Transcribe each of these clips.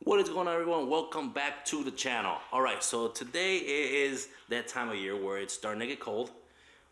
What is going on, everyone? Welcome back to the channel. Alright, so today is that time of year where it's starting to get cold.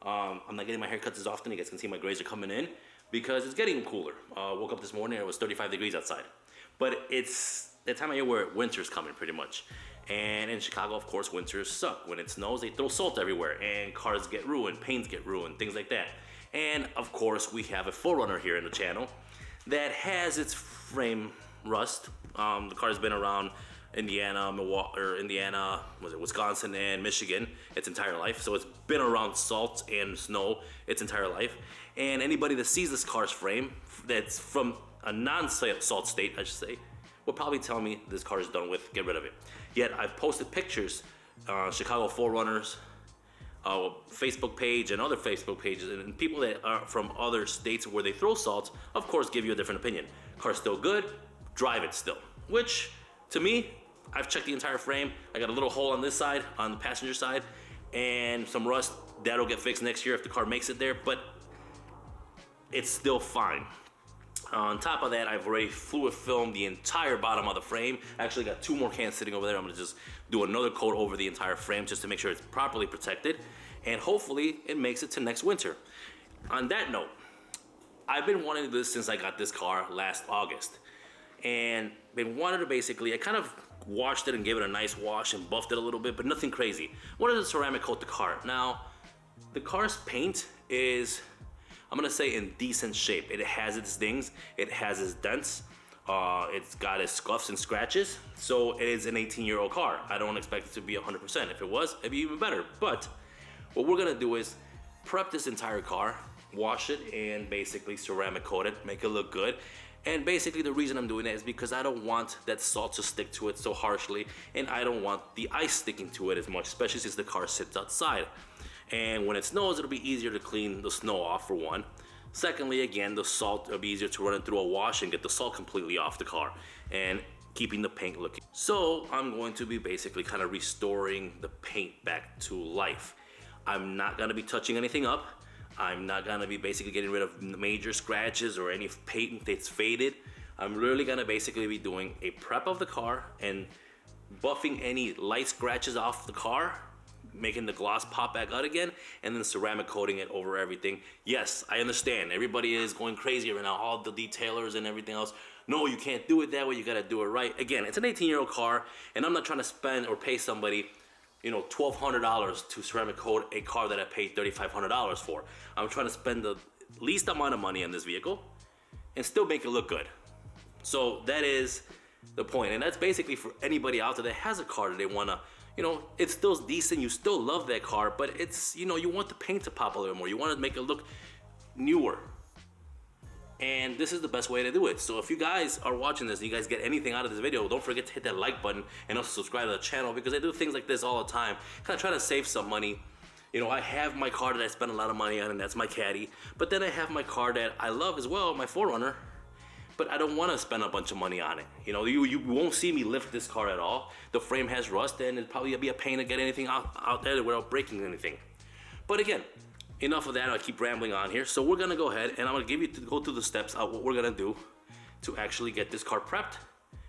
I'm not getting my haircuts as often. You guys can see my grays are coming in because it's getting cooler. Woke up this morning, it was 35 degrees outside. But it's that time of year where winter's coming pretty much. And in Chicago, of course, winters suck. When it snows, they throw salt everywhere and cars get ruined, paints get ruined, things like that. And of course, we have a 4Runner here in the channel that has its frame rust. The car's been around Indiana, Wisconsin, and Michigan its entire life. So it's been around salt and snow its entire life. And anybody that sees this car's frame that's from a non-salt state, I should say, will probably tell me this car is done with, get rid of it. Yet I've posted pictures, Chicago 4Runners, Facebook page and other Facebook pages, and people that are from other states where they throw salt, of course, give you a different opinion. Car's still good, drive it still. Which, to me, I've checked the entire frame. I got a little hole on this side, on the passenger side, and some rust. That'll get fixed next year if the car makes it there, but it's still fine. On top of that, I've already fluid filmed the entire bottom of the frame. I actually got 2 more cans sitting over there. I'm gonna just do another coat over the entire frame just to make sure it's properly protected, and hopefully it makes it to next winter. On that note, I've been wanting to do this since I got this car last August, and been wanting to basically, I kind of washed it and gave it a nice wash and buffed it a little bit, but nothing crazy. Wanted to ceramic coat the car. Now, the car's paint is, I'm gonna say, in decent shape. It has its dings, it has its dents, it's got its scuffs and scratches, so it is an 18-year-old car. I don't expect it to be 100%. If it was, it'd be even better. But what we're gonna do is prep this entire car, wash it, and basically ceramic coat it, make it look good. And basically the reason I'm doing that is because I don't want that salt to stick to it so harshly, and I don't want the ice sticking to it as much, especially since the car sits outside. And when it snows, it'll be easier to clean the snow off, for one. Secondly, again, the salt, it'll be easier to run it through a wash and get the salt completely off the car and keeping the paint looking. So I'm going to be basically kind of restoring the paint back to life. I'm not gonna be touching anything up. I'm not gonna be basically getting rid of major scratches or any paint that's faded. I'm really gonna basically be doing a prep of the car and buffing any light scratches off the car, making the gloss pop back out again, and then ceramic coating it over everything. Yes, I understand. Everybody is going crazy right now, all the detailers and everything else. No, you can't do it that way. You gotta do it right. Again, it's an 18-year-old car, and I'm not trying to spend or pay somebody, you know, $1,200 to ceramic coat a car that I paid $3,500 for. I'm trying to spend the least amount of money on this vehicle and still make it look good. So that is the point, and that's basically for anybody out there that has a car that they wanna, you know, it's still decent, you still love that car, but it's, you know, you want the paint to pop a little more, you want to make it look newer. And this is the best way to do it. So if you guys are watching this and you guys get anything out of this video, don't forget to hit that like button and also subscribe to the channel, because I do things like this all the time, kind of try to save some money. You know, I have my car that I spend a lot of money on, and that's my Caddy, but then I have my car that I love as well, my 4Runner, but I don't want to spend a bunch of money on it. You know, you won't see me lift this car at all. The frame has rust, and it'd probably be a pain to get anything out there without breaking anything. But again, enough of that. I keep rambling on here. So we're gonna go ahead, and I'm gonna give you to go through the steps of what we're gonna do to actually get this car prepped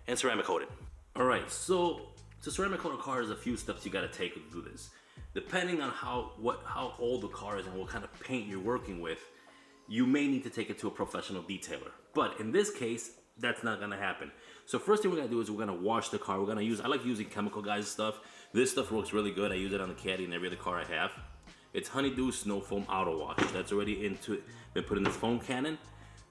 and ceramic coated. All right, so to ceramic coat a car, there's a few steps you gotta take to do this. Depending on how old the car is and what kind of paint you're working with, you may need to take it to a professional detailer. But in this case, that's not gonna happen. So first thing we're gonna do is we're gonna wash the car. I like using Chemical Guys stuff. This stuff works really good. I use it on the Caddy and every other car I have. It's Honeydew Snow Foam Auto Wash. That's already been put in this foam cannon.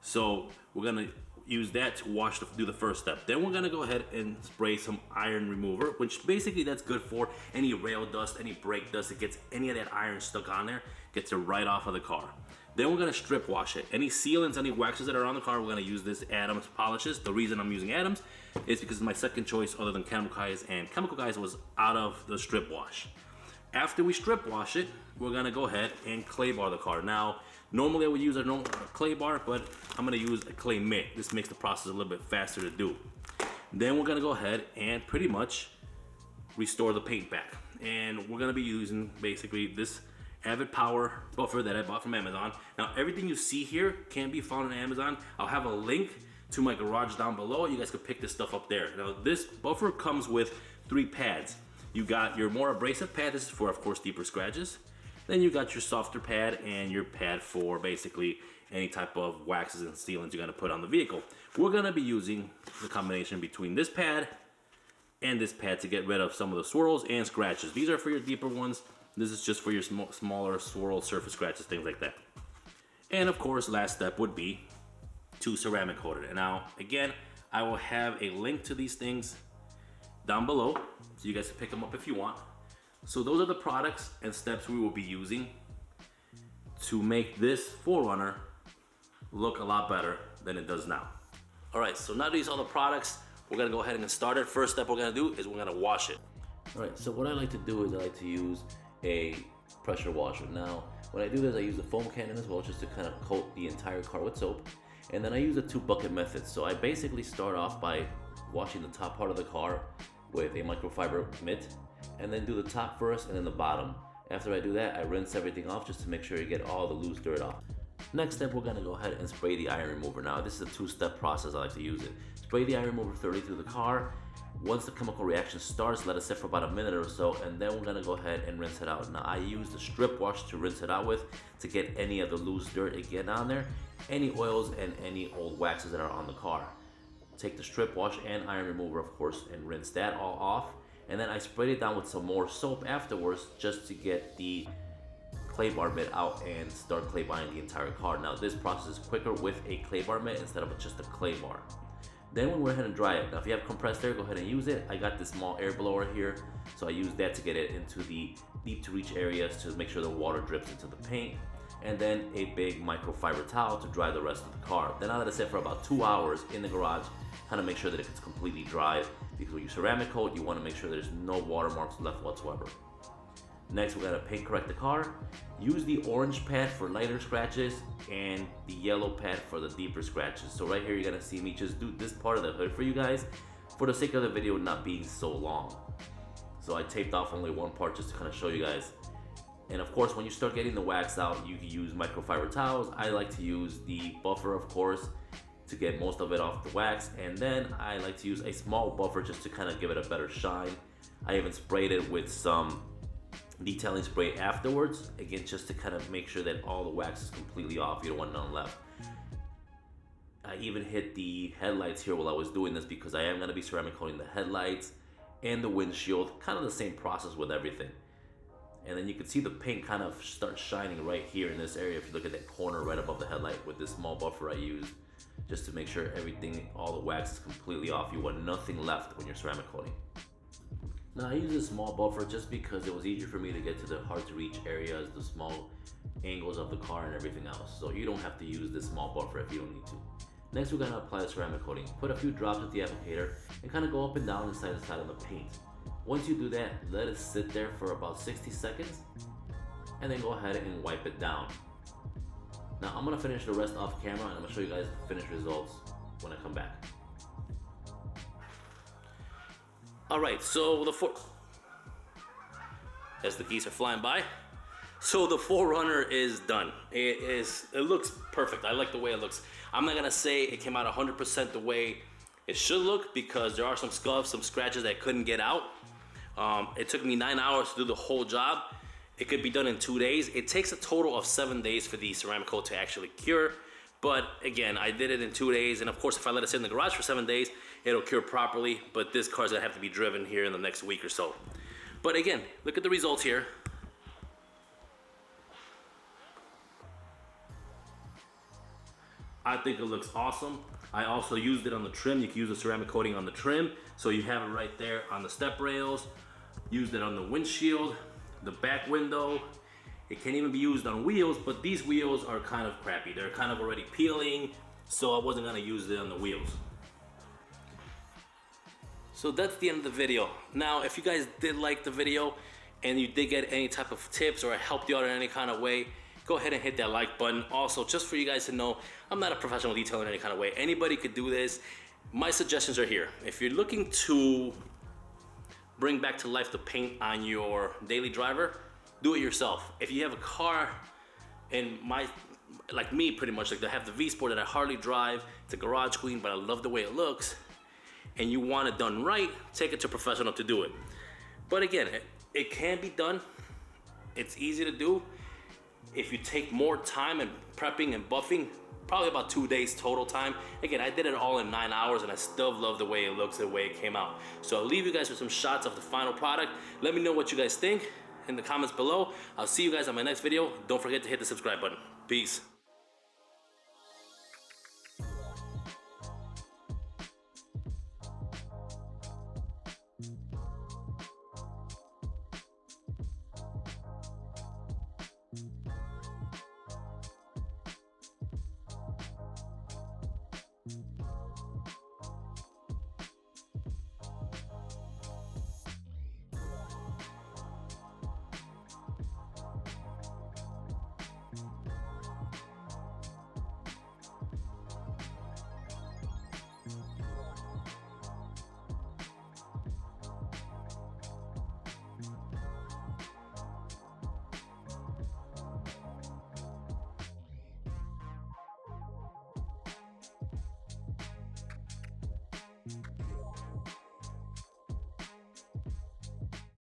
So we're gonna use that to wash, do the first step. Then we're gonna go ahead and spray some iron remover, which basically that's good for any rail dust, any brake dust. It gets any of that iron stuck on there, gets it right off of the car. Then we're gonna strip wash it. Any sealants, any waxes that are on the car, we're gonna use this Adams polishes. The reason I'm using Adams is because it's my second choice other than Chemical Guys, and Chemical Guys was out of the strip wash. After we strip wash it, we're gonna go ahead and clay bar the car. Now, normally I would use a normal clay bar, but I'm gonna use a clay mitt. This makes the process a little bit faster to do. Then we're gonna go ahead and pretty much restore the paint back. And we're gonna be using basically this Avid Power buffer that I bought from Amazon. Now, everything you see here can be found on Amazon. I'll have a link to my garage down below, you guys could pick this stuff up there. Now this buffer comes with 3 pads. You got your more abrasive pad, this is for of course deeper scratches. Then you got your softer pad and your pad for basically any type of waxes and sealants you're gonna put on the vehicle. We're gonna be using the combination between this pad and this pad to get rid of some of the swirls and scratches. These are for your deeper ones. This is just for your smaller swirl surface scratches, things like that. And of course, last step would be to ceramic coat it. And now, again, I will have a link to these things down below, so you guys can pick them up if you want. So those are the products and steps we will be using to make this 4Runner look a lot better than it does now. All right, so now these are all the products. We're gonna go ahead and get started. First step we're gonna do is we're gonna wash it. All right, so what I like to do is I like to use a pressure washer. Now, when I do this, I use the foam cannon as well, just to kind of coat the entire car with soap. And then I use a 2-bucket method. So I basically start off by washing the top part of the car with a microfiber mitt, and then do the top first and then the bottom. After I do that, I rinse everything off just to make sure you get all the loose dirt off. Next step, we're gonna go ahead and spray the iron remover. Now, this is a 2-step process. I like to use it. Spray the iron remover thoroughly through the car. Once the chemical reaction starts, let it sit for about a minute or so, and then we're gonna go ahead and rinse it out. Now, I use the strip wash to rinse it out with to get any of the loose dirt again on there, any oils and any old waxes that are on the car. Take the strip wash and iron remover, of course, and rinse that all off. And then I sprayed it down with some more soap afterwards just to get the clay bar mitt out and start clay barring the entire car. Now, this process is quicker with a clay bar mitt instead of just a clay bar. Then we went ahead and dry it. Now, if you have compressed air, go ahead and use it. I got this small air blower here, so I use that to get it into the deep to reach areas to make sure the water drips into the paint. And then a big microfiber towel to dry the rest of the car. Then I let it sit for about 2 hours in the garage, kind of make sure that it gets completely dry, because when you ceramic coat, you want to make sure there's no watermarks left whatsoever. Next, we're gonna paint correct the car. Use the orange pad for lighter scratches and the yellow pad for the deeper scratches. So right here, you're gonna see me just do this part of the hood for you guys for the sake of the video not being so long. So I taped off only one part just to kind of show you guys. And of course, when you start getting the wax out, you can use microfiber towels. I like to use the buffer, of course, to get most of it off the wax. And then I like to use a small buffer just to kind of give it a better shine. I even sprayed it with some detailing spray afterwards, again, just to kind of make sure that all the wax is completely off. You don't want none left. I even hit the headlights here while I was doing this because I am going to be ceramic coating the headlights and the windshield. Kind of the same process with everything. And then you can see the paint kind of start shining right here in this area if you look at that corner right above the headlight with this small buffer I used just to make sure everything, all the wax is completely off. You want nothing left when you're ceramic coating. Now, I use a small buffer just because it was easier for me to get to the hard to reach areas, the small angles of the car and everything else. So you don't have to use this small buffer if you don't need to. Next, we're gonna apply the ceramic coating. Put a few drops with the applicator and kind of go up and down and side to side on the paint. Once you do that, let it sit there for about 60 seconds and then go ahead and wipe it down. Now, I'm gonna finish the rest off camera and I'm gonna show you guys the finished results when I come back. All right, so as the geese are flying by, so the 4Runner is done. It looks perfect. I like the way it looks. I'm not gonna say it came out 100% the way it should look because there are some scuffs, some scratches that I couldn't get out. It took me 9 hours to do the whole job. It could be done in 2 days. It takes a total of 7 days for the ceramic coat to actually cure. But again, I did it in 2 days. And of course, if I let it sit in the garage for 7 days, it'll cure properly. But this car's gonna have to be driven here in the next week or so. But again, look at the results here. I think it looks awesome. I also used it on the trim. You can use the ceramic coating on the trim. So you have it right there on the step rails. Used it on the windshield, the back window. It can even be used on wheels, but these wheels are kind of crappy. They're kind of already peeling, so I wasn't gonna use it on the wheels. So that's the end of the video. Now, if you guys did like the video and you did get any type of tips or I helped you out in any kind of way, go ahead and hit that like button. Also, just for you guys to know, I'm not a professional detailer in any kind of way. Anybody could do this. My suggestions are here. If you're looking to bring back to life the paint on your daily driver, do it yourself. If you have a car, in my like me pretty much, like I have the V Sport that I hardly drive. It's a garage queen, but I love the way it looks. And you want it done right, take it to a professional to do it. But again, it can be done. It's easy to do. If you take more time in prepping and buffing, probably about 2 days total time. Again, I did it all in 9 hours and I still love the way it looks, the way it came out. So I'll leave you guys with some shots of the final product. Let me know what you guys think in the comments below. I'll see you guys on my next video. Don't forget to hit the subscribe button. Peace.